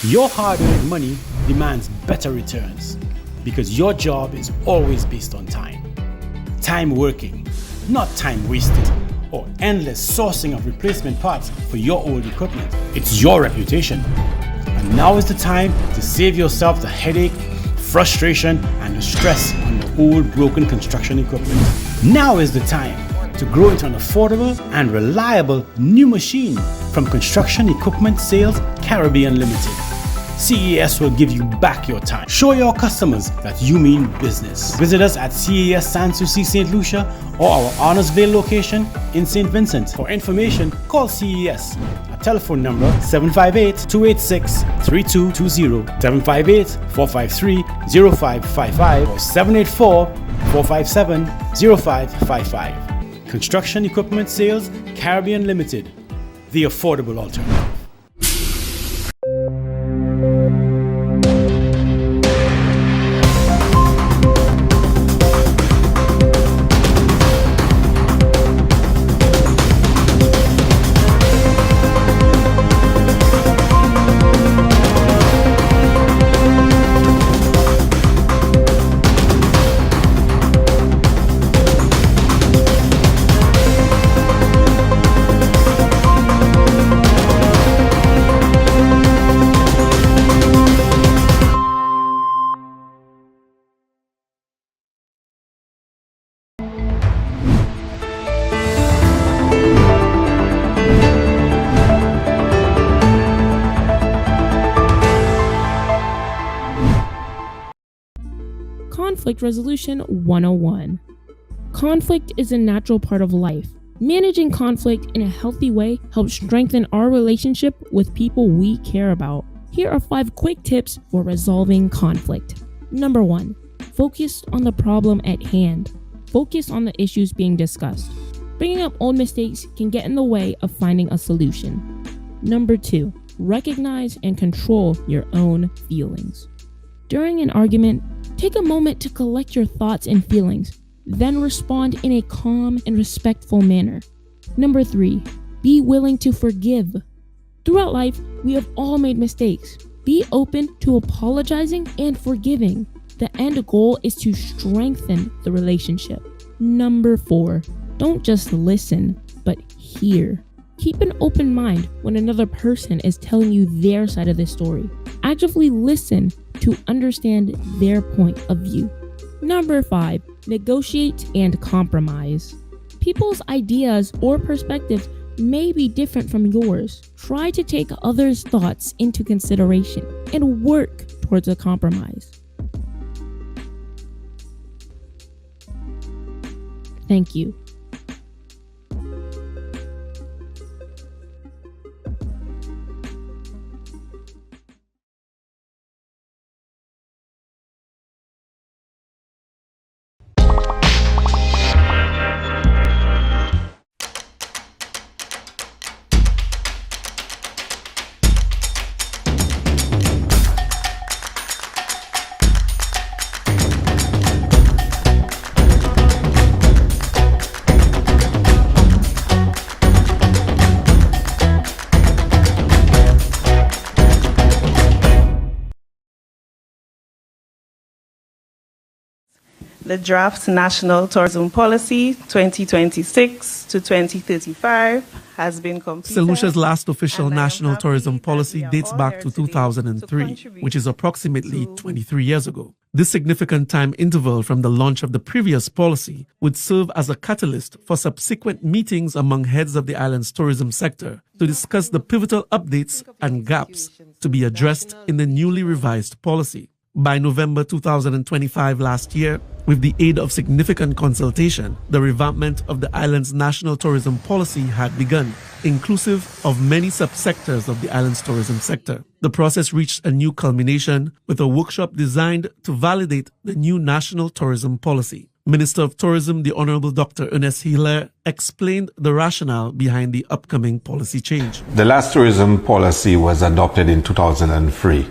Your hard-earned money demands better returns because your job is always based on time. Time working, not time wasted or endless sourcing of replacement parts for your old equipment. It's your reputation. And now is the time to save yourself the headache, frustration, and the stress on the old broken construction equipment. Now is the time to grow into an affordable and reliable new machine from Construction Equipment Sales Caribbean Limited. CES will give you back your time. Show your customers that you mean business. Visit us at CES Sans Souci St. Lucia or our Honorsville location in St. Vincent. For information, call CES at telephone number 758-286-3220, 758-453-0555 or 784-457-0555. Construction Equipment Sales Caribbean Limited, the affordable alternative. Conflict Resolution 101. Conflict is a natural part of life. Managing conflict in a healthy way helps strengthen our relationship with people we care about. Here are 5 quick tips for resolving conflict. Number 1. Focus on the problem at hand. Focus on the issues being discussed. Bringing up old mistakes can get in the way of finding a solution. Number 2. Recognize and control your own feelings. During an argument, take a moment to collect your thoughts and feelings, then respond in a calm and respectful manner. Number 3, be willing to forgive. Throughout life, we have all made mistakes. Be open to apologizing and forgiving. The end goal is to strengthen the relationship. Number 4, don't just listen, but hear. Keep an open mind when another person is telling you their side of the story. Actively listen to understand their point of view. Number 5, negotiate and compromise. People's ideas or perspectives may be different from yours. Try to take others' thoughts into consideration and work towards a compromise. Thank you. The draft National Tourism Policy 2026 to 2035 has been completed. St. Lucia's last official national tourism policy dates back to 2003, which is approximately 23 years ago. This significant time interval from the launch of the previous policy would serve as a catalyst for subsequent meetings among heads of the island's tourism sector to discuss the pivotal updates and gaps to be addressed in the newly revised policy. By November 2025 last year, with the aid of significant consultation, the revampment of the island's national tourism policy had begun, inclusive of many subsectors of the island's tourism sector. The process reached a new culmination with a workshop designed to validate the new national tourism policy. Minister of Tourism, the Honorable Dr. Ernest Hilaire, explained the rationale behind the upcoming policy change. The last tourism policy was adopted in 2003.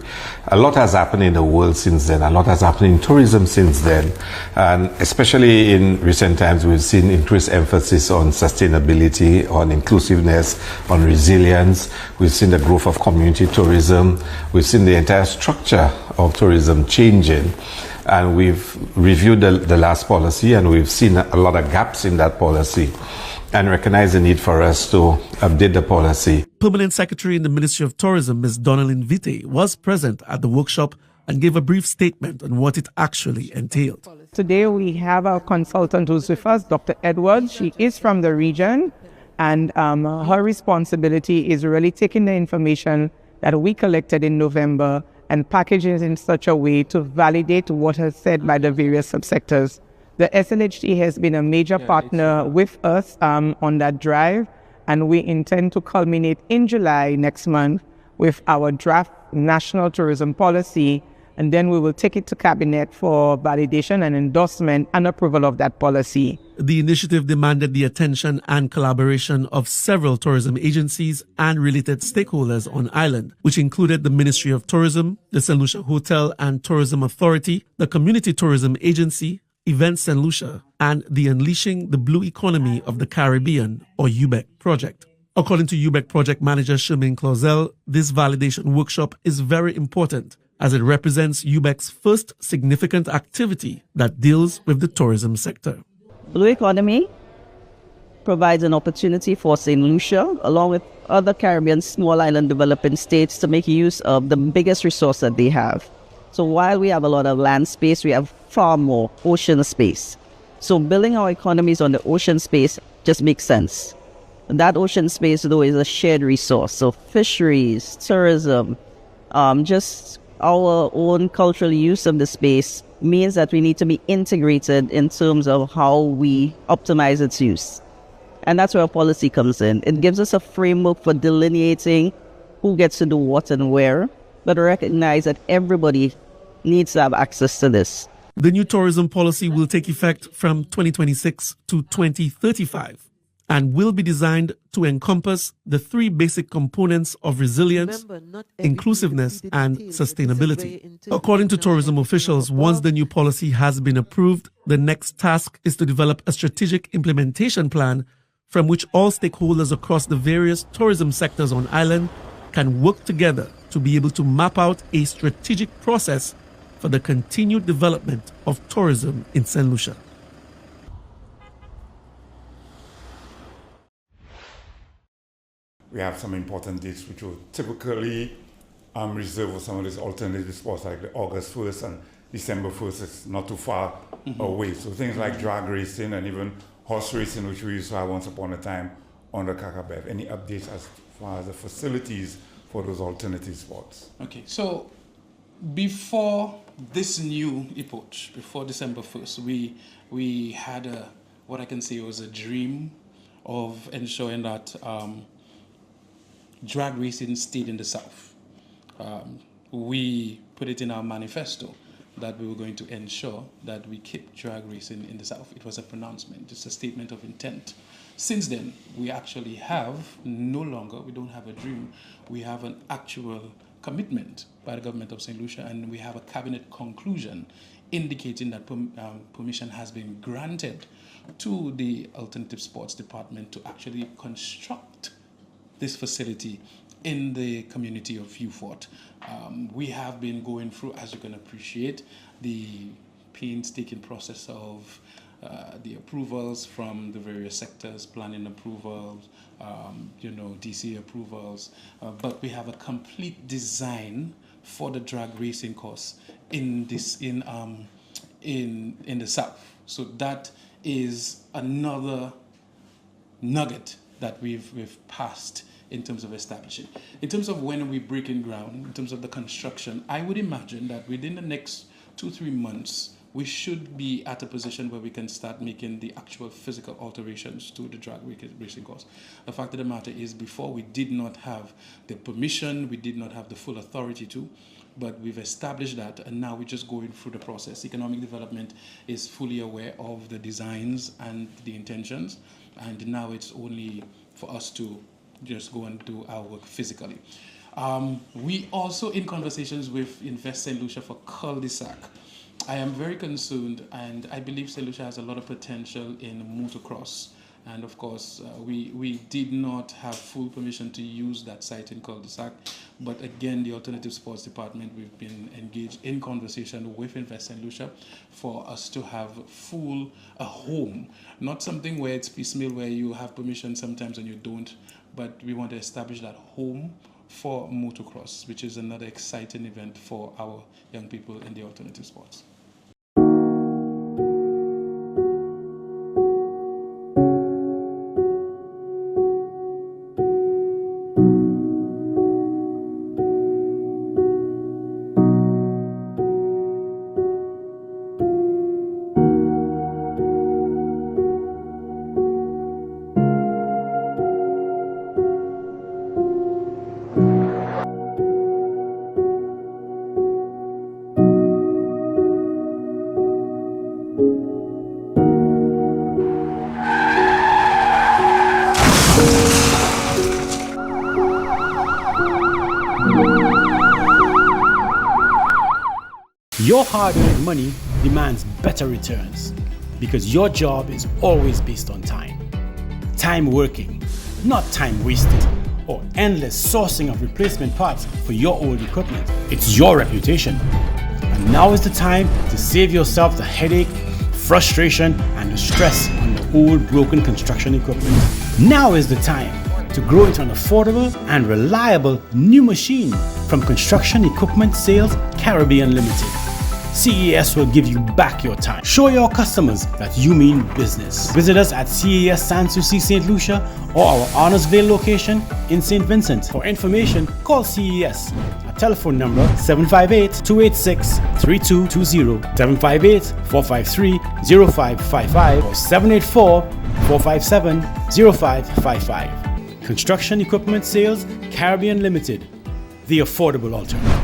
A lot has happened in the world since then. A lot has happened in tourism since then. And especially in recent times, we've seen increased emphasis on sustainability, on inclusiveness, on resilience. We've seen the growth of community tourism. We've seen the entire structure of tourism changing. And we've reviewed the last policy, and we've seen a lot of gaps in that policy and recognize the need for us to update the policy. Permanent Secretary in the Ministry of Tourism, Ms. Donalyn Vite, was present at the workshop and gave a brief statement on what it actually entailed. Today we have our consultant who's with us, Dr. Edwards. She is from the region, and her responsibility is really taking the information that we collected in November and package it in such a way to validate what is said by the various subsectors. The SNHT has been a major partner with us on that drive, and we intend to culminate in July next month with our draft national tourism policy, and then we will take it to Cabinet for validation and endorsement and approval of that policy. The initiative demanded the attention and collaboration of several tourism agencies and related stakeholders on island, which included the Ministry of Tourism, the St. Lucia Hotel and Tourism Authority, the Community Tourism Agency, Events St. Lucia, and the Unleashing the Blue Economy of the Caribbean, or UBEC project. According to UBEC project manager Shermaine Clausel, this validation workshop is very important as it represents UBEC's first significant activity that deals with the tourism sector. Blue Economy provides an opportunity for St. Lucia, along with other Caribbean small island developing states, to make use of the biggest resource that they have. So while we have a lot of land space, we have far more ocean space. So building our economies on the ocean space just makes sense. And that ocean space, though, is a shared resource. So fisheries, tourism, just our own cultural use of the space means that we need to be integrated in terms of how we optimize its use. And that's where our policy comes in. It gives us a framework for delineating who gets to do what and where, but recognize that everybody needs to have access to this. The new tourism policy will take effect from 2026 to 2035 and will be designed to encompass the three basic components of resilience, inclusiveness, and sustainability. According to tourism officials, once the new policy has been approved, the next task is to develop a strategic implementation plan from which all stakeholders across the various tourism sectors on island can work together to be able to map out a strategic process for the continued development of tourism in St. Lucia. We have some important dates which will typically reserve for some of these alternative sports, like the August 1st and December 1st. It's not too far away. So things like drag racing and even horse racing, which we used to have once upon a time on the Kakabeth. Any updates as far as the facilities for those alternative sports? Okay, so before this new epoch, before December 1st, we had what I can say was a dream of ensuring that drag racing stayed in the South. We put it in our manifesto that we were going to ensure that we keep drag racing in the South. It was a pronouncement, just a statement of intent. Since then, we actually have we don't have a dream, we have an actual commitment by the government of St. Lucia, and we have a cabinet conclusion indicating that permission has been granted to the Alternative Sports Department to actually construct this facility in the community of Vieux Fort. We have been going through, as you can appreciate, the painstaking process of the approvals from the various sectors, planning approvals, DC approvals, but we have a complete design for the drag racing course in the South. So that is another nugget that we've passed in terms of establishing. In terms of when we breaking ground, in terms of the construction, I would imagine that within the next 2-3 months, we should be at a position where we can start making the actual physical alterations to the drag racing course. The fact of the matter is, before we did not have the permission, we did not have the full authority to, but we've established that, and now we're just going through the process. Economic development is fully aware of the designs and the intentions, and now it's only for us to just go and do our work physically. We also in conversations with Invest St. Lucia for cul-de-sac. I am very concerned, and I believe St. Lucia has a lot of potential in motocross. And of course, we did not have full permission to use that site in cul-de-sac. But again, the Alternative Sports Department, we've been engaged in conversation with Invest St. Lucia for us to have a home, not something where it's piecemeal, where you have permission sometimes and you don't, but we want to establish that home for motocross, which is another exciting event for our young people in the alternative sports. Your hard-earned money demands better returns because your job is always based on time. Time working, not time wasted, or endless sourcing of replacement parts for your old equipment. It's your reputation. And now is the time to save yourself the headache, frustration, and the stress on the old broken construction equipment. Now is the time to grow into an affordable and reliable new machine from Construction Equipment Sales Caribbean Limited. CES will give you back your time. Show your customers that you mean business. Visit us at CES Sans Souci St. Lucia or our Honorsville location in St. Vincent. For information, call CES at telephone number 758-286-3220, 758-453-0555 or 784-457-0555. Construction Equipment Sales Caribbean Limited, the affordable alternative.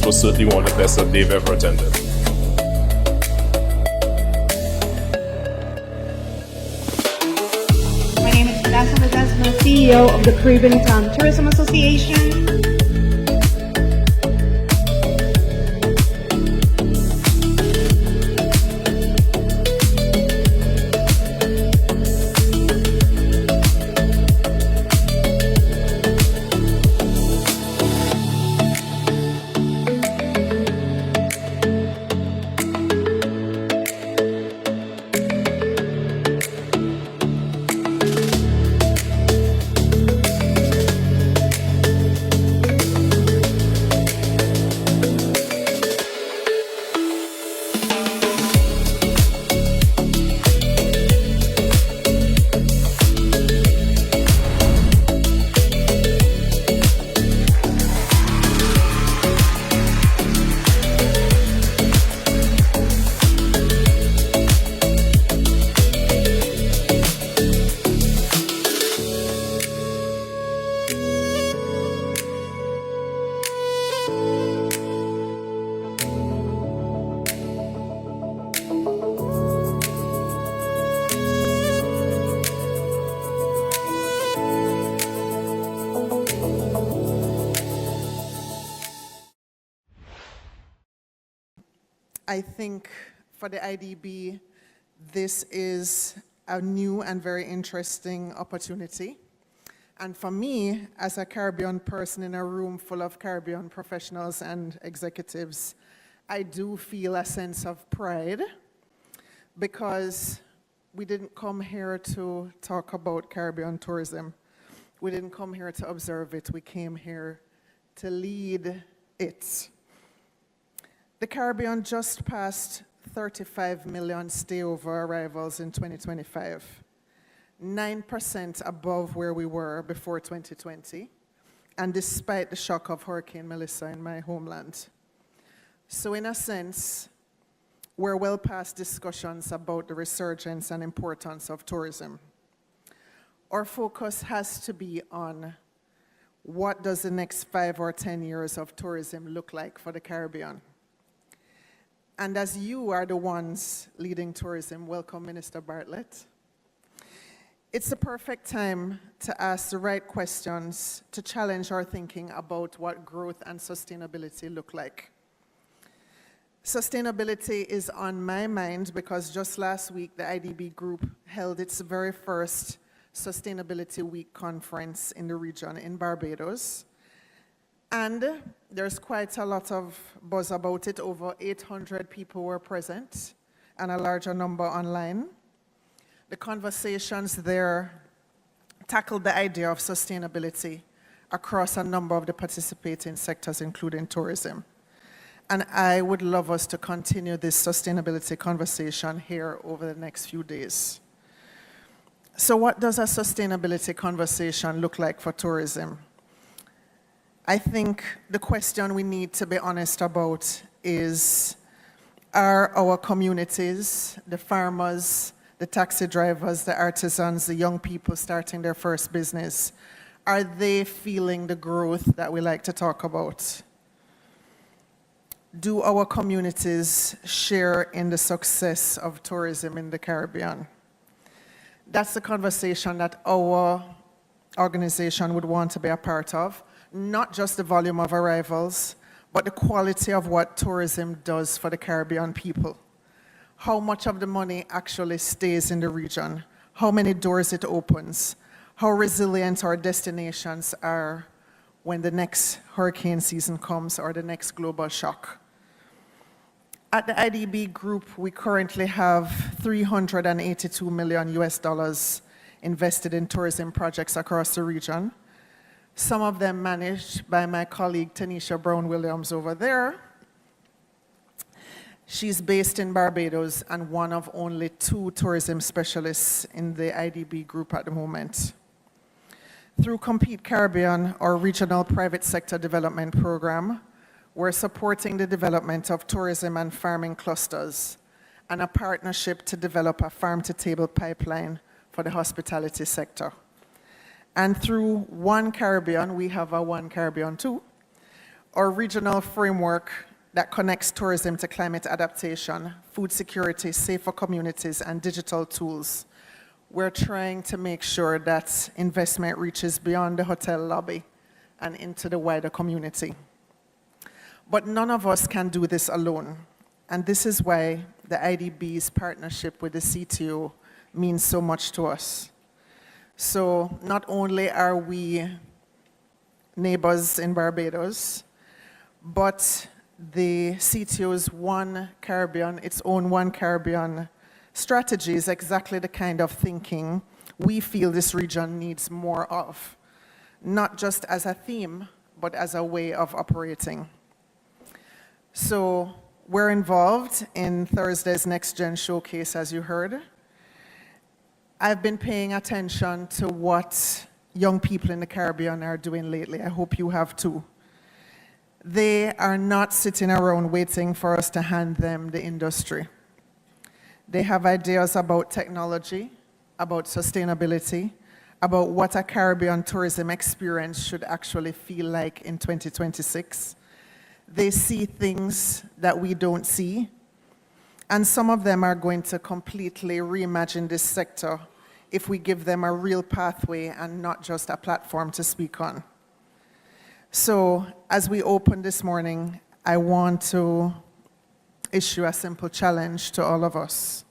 Was certainly one of the best that they've ever attended. My name is Vanessa Ledesma, CEO of the Caribbean Town Tourism Association. I think for the IDB, this is a new and very interesting opportunity. And for me, as a Caribbean person in a room full of Caribbean professionals and executives, I do feel a sense of pride because we didn't come here to talk about Caribbean tourism. We didn't come here to observe it. We came here to lead it. The Caribbean just passed 35 million stayover arrivals in 2025, 9% above where we were before 2020, and despite the shock of Hurricane Melissa in my homeland. So in a sense, we're well past discussions about the resurgence and importance of tourism. Our focus has to be on what does the next 5 or 10 years of tourism look like for the Caribbean. And as you are the ones leading tourism, welcome Minister Bartlett. It's the perfect time to ask the right questions to challenge our thinking about what growth and sustainability look like. Sustainability is on my mind because just last week the IDB Group held its very first Sustainability Week conference in the region in Barbados. And there's quite a lot of buzz about it. Over 800 people were present and a larger number online. The conversations there tackled the idea of sustainability across a number of the participating sectors, including tourism. And I would love us to continue this sustainability conversation here over the next few days. So what does a sustainability conversation look like for tourism? I think the question we need to be honest about is, are our communities, the farmers, the taxi drivers, the artisans, the young people starting their first business, are they feeling the growth that we like to talk about? Do our communities share in the success of tourism in the Caribbean? That's the conversation that our organization would want to be a part of. Not just the volume of arrivals, but the quality of what tourism does for the Caribbean people. How much of the money actually stays in the region, how many doors it opens, how resilient our destinations are when the next hurricane season comes or the next global shock. At the IDB Group, we currently have $382 million US invested in tourism projects across the region. Some of them managed by my colleague Tanisha Brown-Williams over there. She's based in Barbados and one of only 2 tourism specialists in the IDB Group at the moment. Through Compete Caribbean, our regional private sector development program, we're supporting the development of tourism and farming clusters and a partnership to develop a farm-to-table pipeline for the hospitality sector. And through One Caribbean, we have a One Caribbean too, our regional framework that connects tourism to climate adaptation, food security, safer communities, and digital tools. We're trying to make sure that investment reaches beyond the hotel lobby and into the wider community. But none of us can do this alone. And this is why the IDB's partnership with the CTO means so much to us. So not only are we neighbors in Barbados, but the CTO's One Caribbean, its own One Caribbean strategy is exactly the kind of thinking we feel this region needs more of, not just as a theme, but as a way of operating. So we're involved in Thursday's Next Gen Showcase, as you heard. I've been paying attention to what young people in the Caribbean are doing lately. I hope you have too. They are not sitting around waiting for us to hand them the industry. They have ideas about technology, about sustainability, about what a Caribbean tourism experience should actually feel like in 2026. They see things that we don't see. And some of them are going to completely reimagine this sector if we give them a real pathway and not just a platform to speak on. So as we open this morning, I want to issue a simple challenge to all of us.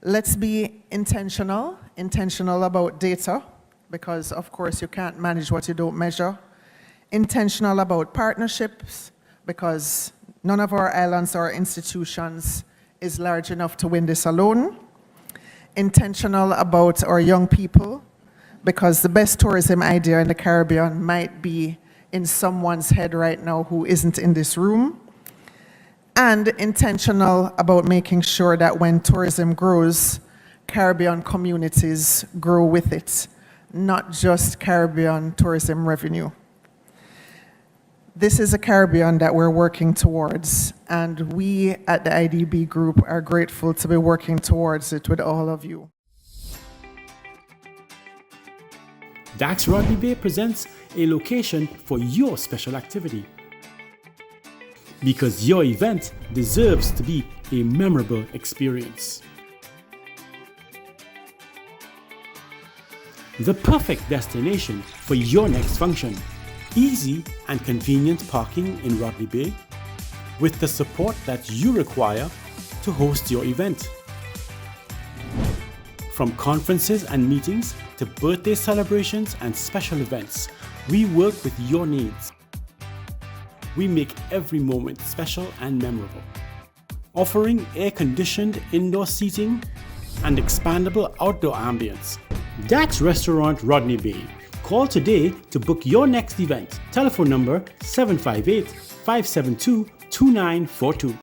Let's be intentional about data, because of course you can't manage what you don't measure. Intentional about partnerships, because none of our islands or institutions is large enough to win this alone. Intentional about our young people, because the best tourism idea in the Caribbean might be in someone's head right now who isn't in this room. And intentional about making sure that when tourism grows, Caribbean communities grow with it, not just Caribbean tourism revenue. This is a Caribbean that we're working towards, and we at the IDB Group are grateful to be working towards it with all of you. Dax Rodney Bay presents a location for your special activity, because your event deserves to be a memorable experience. The perfect destination for your next function. Easy and convenient parking in Rodney Bay, with the support that you require to host your event. From conferences and meetings to birthday celebrations and special events, we work with your needs. We make every moment special and memorable, offering air-conditioned indoor seating and expandable outdoor ambience. Dax Restaurant Rodney Bay. Call today to book your next event. Telephone number 758-572-2942.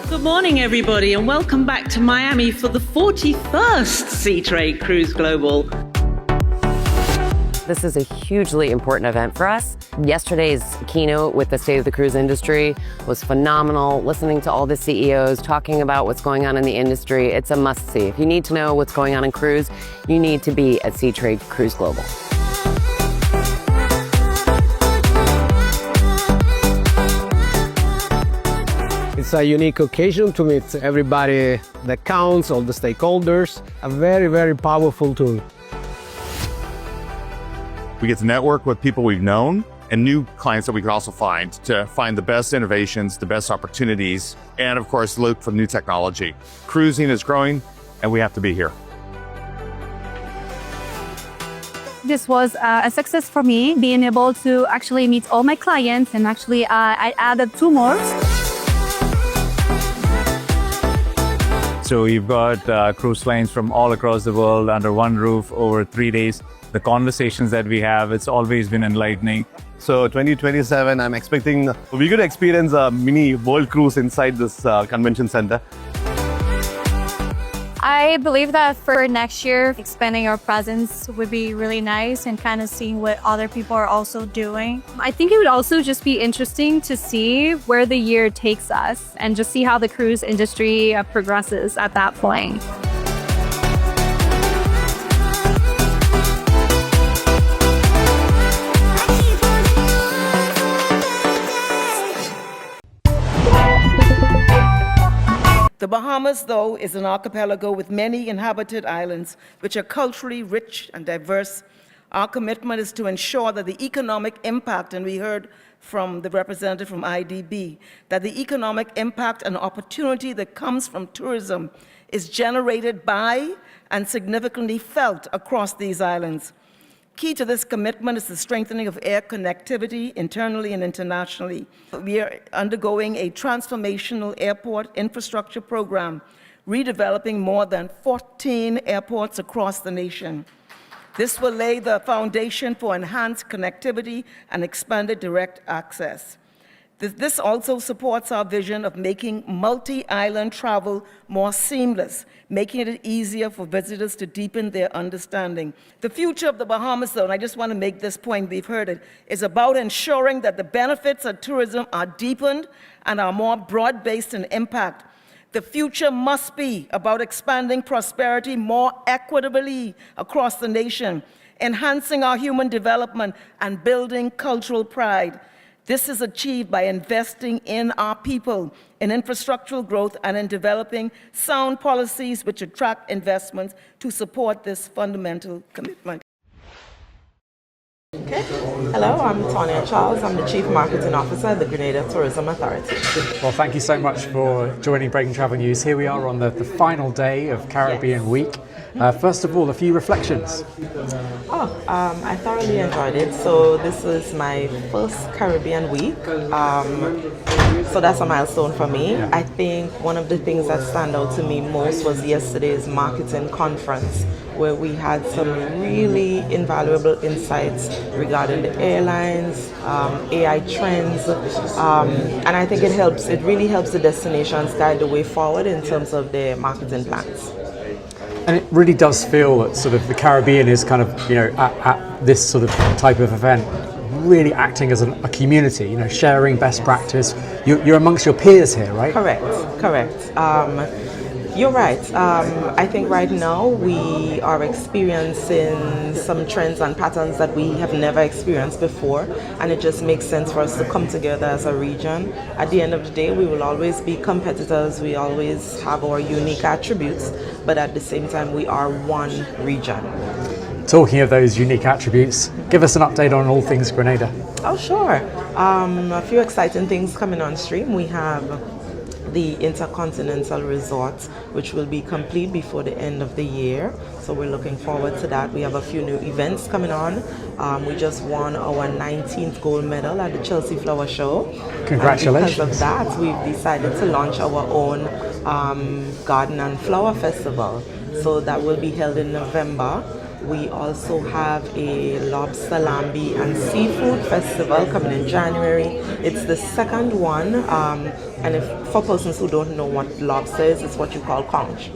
Good morning, everybody, and welcome back to Miami for the 41st Seatrade Cruise Global. This is a hugely important event for us. Yesterday's keynote with the state of the cruise industry was phenomenal. Listening to all the CEOs talking about what's going on in the industry, it's a must-see. If you need to know what's going on in cruise, you need to be at Seatrade Cruise Global. It's a unique occasion to meet everybody that counts, all the stakeholders. A very, very powerful tool. We get to network with people we've known and new clients that we can also find to find the best innovations, the best opportunities, and of course, look for new technology. Cruising is growing and we have to be here. This was a success for me, being able to actually meet all my clients, and actually I added 2 more. So you've got cruise lines from all across the world under one roof over 3 days. The conversations that we have, it's always been enlightening. So 2027, I'm expecting we could experience a mini world cruise inside this convention center. I believe that for next year, expanding our presence would be really nice and kind of seeing what other people are also doing. I think it would also just be interesting to see where the year takes us and just see how the cruise industry progresses at that point. The Bahamas, though, is an archipelago with many inhabited islands, which are culturally rich and diverse. Our commitment is to ensure that the economic impact, and we heard from the representative from IDB, that the economic impact and opportunity that comes from tourism is generated by and significantly felt across these islands. Key to this commitment is the strengthening of air connectivity internally and internationally. We are undergoing a transformational airport infrastructure program, redeveloping more than 14 airports across the nation. This will lay the foundation for enhanced connectivity and expanded direct access. This also supports our vision of making multi-island travel more seamless, making it easier for visitors to deepen their understanding. The future of the Bahamas, though, and I just want to make this point, we've heard it, is about ensuring that the benefits of tourism are deepened and are more broad-based in impact. The future must be about expanding prosperity more equitably across the nation, enhancing our human development, and building cultural pride. This is achieved by investing in our people, in infrastructural growth, and in developing sound policies which attract investments to support this fundamental commitment. Okay. Hello, I'm Tonya Charles. I'm the Chief Marketing Officer at the Grenada Tourism Authority. Well, thank you so much for joining Breaking Travel News. Here we are on the final day of Caribbean Week. First of all, a few reflections. I thoroughly enjoyed it. So this is my first Caribbean week. So that's a milestone for me. Yeah. I think one of the things that stand out to me most was yesterday's marketing conference, where we had some really invaluable insights regarding the airlines, AI trends, and I think it really helps the destinations guide the way forward in terms of their marketing plans. And it really does feel that sort of the Caribbean is kind of, at this sort of type of event, really acting as a community, sharing best practice. You're amongst your peers here, right? Correct. You're right. I think right now we are experiencing some trends and patterns that we have never experienced before, and it just makes sense for us to come together as a region. At the end of the day, we will always be competitors. We always have our unique attributes, but at the same time, we are one region. Talking of those unique attributes, give us an update on all things Grenada. Oh, sure. A few exciting things coming on stream. We have the Intercontinental Resort, which will be complete before the end of the year. So we're looking forward to that. We have a few new events coming on. We just won our 19th gold medal at the Chelsea Flower Show. Congratulations. And because of that, we've decided to launch our own Garden and Flower Festival. So that will be held in November. We also have a lobster, lambi, and seafood festival coming in January. It's the second one, and for persons who don't know what lobster is, it's what you call conch.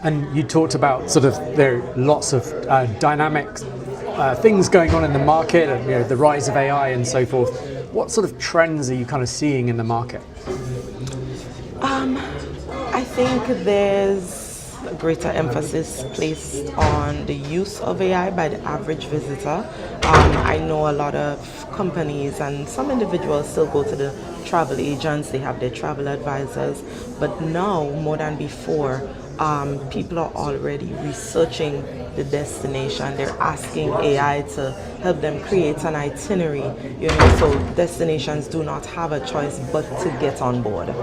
And you talked about sort of there are lots of dynamic things going on in the market, and the rise of AI and so forth. What sort of trends are you kind of seeing in the market? I think there's a greater emphasis placed on the use of AI by the average visitor. I know a lot of companies and some individuals still go to the travel agents, they have their travel advisors, but now more than before, people are already researching the destination. They're asking AI to help them create an itinerary, so destinations do not have a choice but to get on board.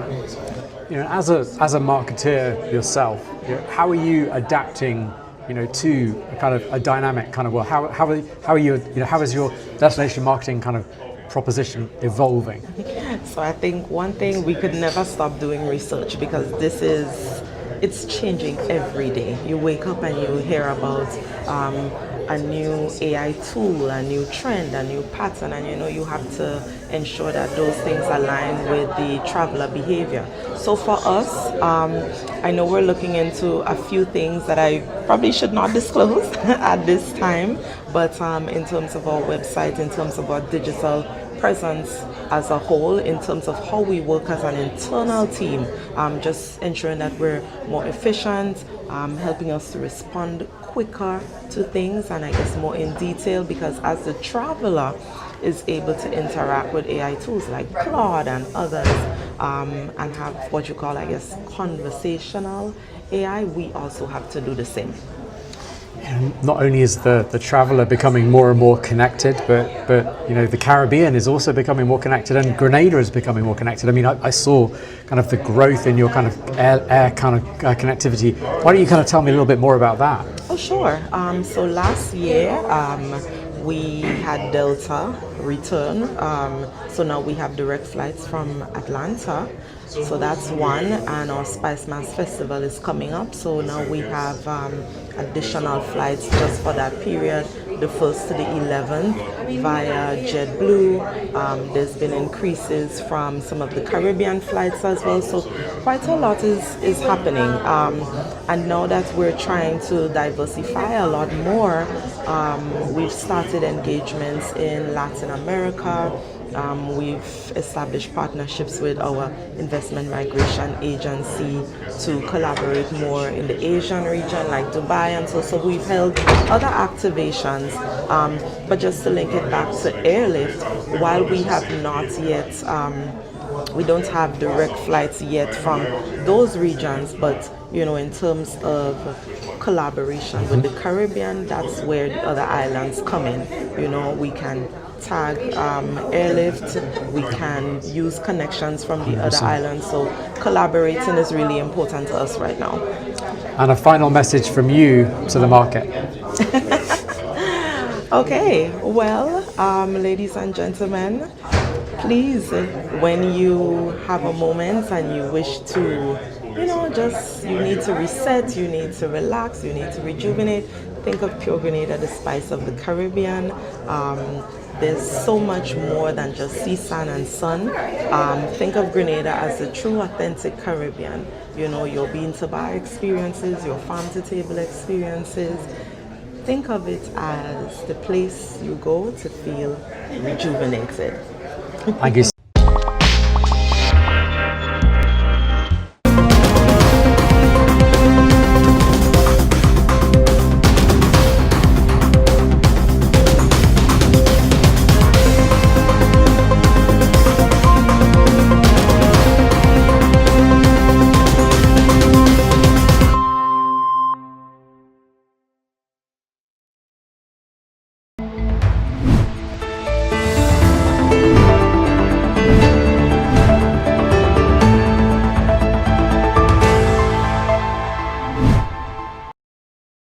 As a marketeer yourself, how are you adapting, to a kind of a dynamic kind of world? How are you, how is your destination marketing kind of proposition evolving? So I think one thing, we could never stop doing research because it's changing every day. You wake up and you hear about a new AI tool, a new trend, a new pattern, and you have to ensure that those things align with the traveler behavior. So for us, I know we're looking into a few things that I probably should not disclose at this time, but in terms of our website, in terms of our digital presence as a whole, in terms of how we work as an internal team, just ensuring that we're more efficient, helping us to respond quicker to things, and I guess more in detail, because as the traveler is able to interact with AI tools like Claude and others, and have what you call, I guess, conversational AI, we also have to do the same. And not only is the traveller becoming more and more connected, but the Caribbean is also becoming more connected, and Grenada is becoming more connected. I mean, I saw kind of the growth in your kind of air kind of connectivity. Why don't you kind of tell me a little bit more about that? Oh, sure. So last year, we had Delta return. So now we have direct flights from Atlanta. So that's one, and our Spice Mass Festival is coming up. So now we have additional flights just for that period, the 1st to the 11th via JetBlue. There's been increases from some of the Caribbean flights as well. So quite a lot is happening. And now that we're trying to diversify a lot more, we've started engagements in Latin America. We've established partnerships with our investment migration agency to collaborate more in the Asian region, like Dubai, and so we've held other activations. But just to link it back to airlift, while we have not yet, we don't have direct flights yet from those regions, but in terms of collaboration with the Caribbean, that's where the other islands come in. We can tag airlift, we can use connections from the other islands, so collaborating is really important to us right now. And a final message from you to the market. Okay, well, ladies and gentlemen, please, when you have a moment and you wish to, you need to reset, you need to relax, you need to rejuvenate, think of Pure Grenada, the spice of the Caribbean. There's so much more than just sea, sand, and sun. Think of Grenada as a true, authentic Caribbean. Your bean-to-bar experiences, your farm-to-table experiences. Think of it as the place you go to feel rejuvenated. Thank you.